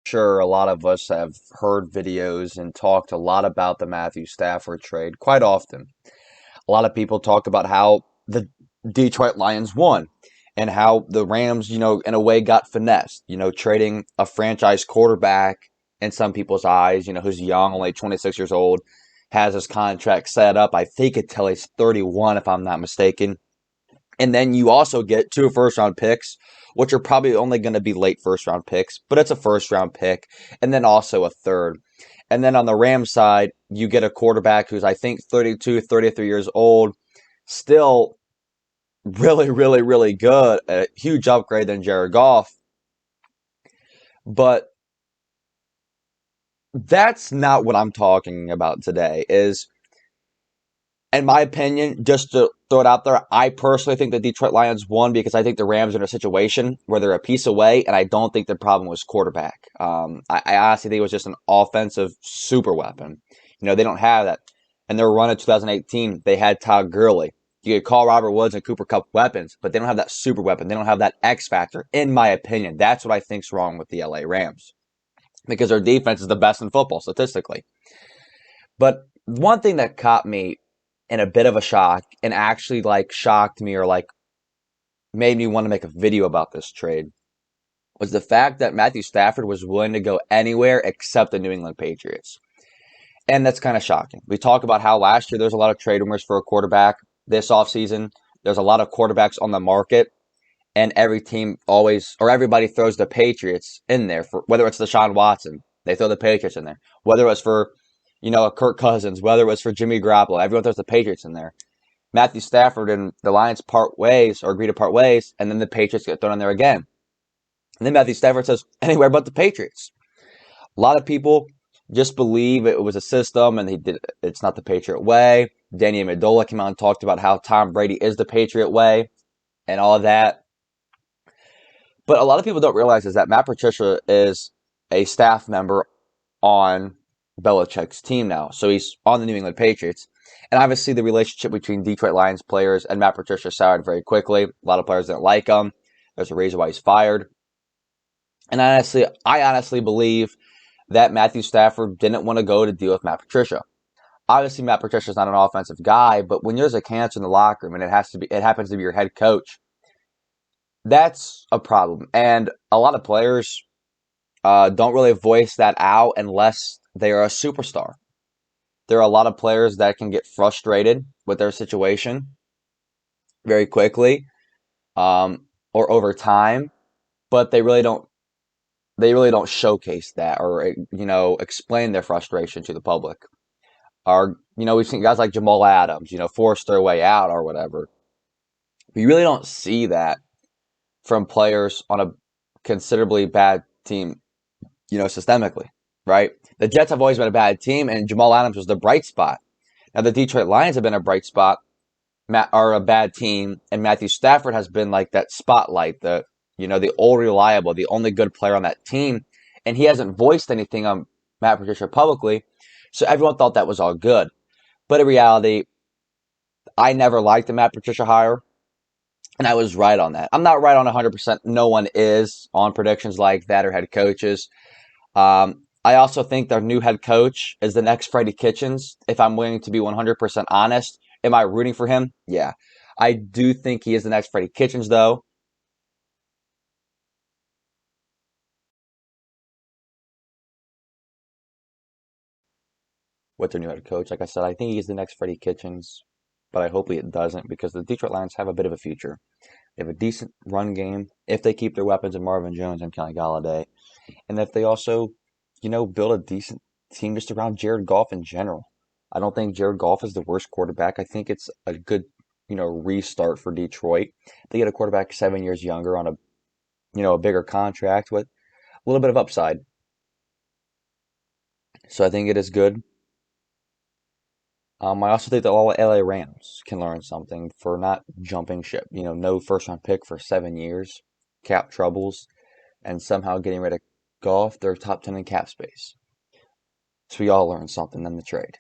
sure a lot of us have heard videos and talked a lot about the Matthew Stafford trade quite often. A lot of people talk about how the Detroit Lions won and how the Rams, in a way got finessed, trading a franchise quarterback in some people's eyes, who's young, only 26 years old, has his contract set up, I think, until he's 31, if I'm not mistaken. And then you also get two first round picks, which are probably only going to be late first round picks, but it's a first round pick, and then also a third. And then on the Rams side, you get a quarterback who's, I think, 32, 33 years old, still really, really, really good, a huge upgrade than Jared Goff. But that's not what I'm talking about today. Is, in my opinion, just to throw it out there, I personally think the Detroit Lions won because I think the Rams are in a situation where they're a piece away, and I don't think the problem was quarterback. I honestly think it was just an offensive super weapon. They don't have that. And their run in 2018, they had Todd Gurley. You could call Robert Woods and Cooper Kupp weapons, but they don't have that super weapon. They don't have that X factor, in my opinion. That's what I think's wrong with the LA Rams because their defense is the best in football statistically. But one thing that caught me in a bit of a shock and actually shocked me or made me want to make a video about this trade was the fact that Matthew Stafford was willing to go anywhere except the New England Patriots. And that's kind of shocking. We talk about how last year there's a lot of trade rumors for a quarterback. This offseason, there's a lot of quarterbacks on the market, and every team everybody throws the Patriots in there for whether it's Deshaun Watson, they throw the Patriots in there. Whether it's for, a Kirk Cousins, whether it was for Jimmy Garoppolo, everyone throws the Patriots in there. Matthew Stafford and the Lions part ways or agree to part ways, and then the Patriots get thrown in there again. And then Matthew Stafford says, anywhere but the Patriots. A lot of people just believe it was a system and it's not the Patriot way. Danny Amendola came out and talked about how Tom Brady is the Patriot way and all of that. But a lot of people don't realize is that Matt Patricia is a staff member on Belichick's team now. So he's on the New England Patriots. And obviously the relationship between Detroit Lions players and Matt Patricia soured very quickly. A lot of players didn't like him. There's a reason why he's fired. And I honestly believe that Matthew Stafford didn't want to go to deal with Matt Patricia. Obviously, Matt Patricia's not an offensive guy, but when there's a cancer in the locker room and it happens to be your head coach, that's a problem. And a lot of players don't really voice that out unless they are a superstar. There are a lot of players that can get frustrated with their situation very quickly or over time, but they really don't showcase that or explain their frustration to the public. Or we've seen guys like Jamal Adams, forced their way out or whatever. We really don't see that from players on a considerably bad team, systemically, right? The Jets have always been a bad team, and Jamal Adams was the bright spot. Now the Detroit Lions have been a bright spot, are a bad team, and Matthew Stafford has been like that spotlight, the old reliable, the only good player on that team, and he hasn't voiced anything on Matt Patricia publicly, so everyone thought that was all good. But in reality, I never liked the Matt Patricia hire, and I was right on that. I'm not right on 100%. No one is on predictions like that or head coaches. I also think their new head coach is the next Freddie Kitchens. If I'm willing to be 100% honest, am I rooting for him? Yeah. I do think he is the next Freddie Kitchens, though. With their new head coach, like I said, I think he's the next Freddie Kitchens, but I hope it doesn't because the Detroit Lions have a bit of a future. They have a decent run game if they keep their weapons in Marvin Jones and Kenny Galladay, and if they also, build a decent team just around Jared Goff in general. I don't think Jared Goff is the worst quarterback. I think it's a good, restart for Detroit. They get a quarterback 7 years younger on a bigger contract with a little bit of upside. So I think it is good. I also think that all LA Rams can learn something for not jumping ship. No first round pick for 7 years, cap troubles, and somehow getting rid of Goff, their top 10 in cap space. So we all learned something in the trade.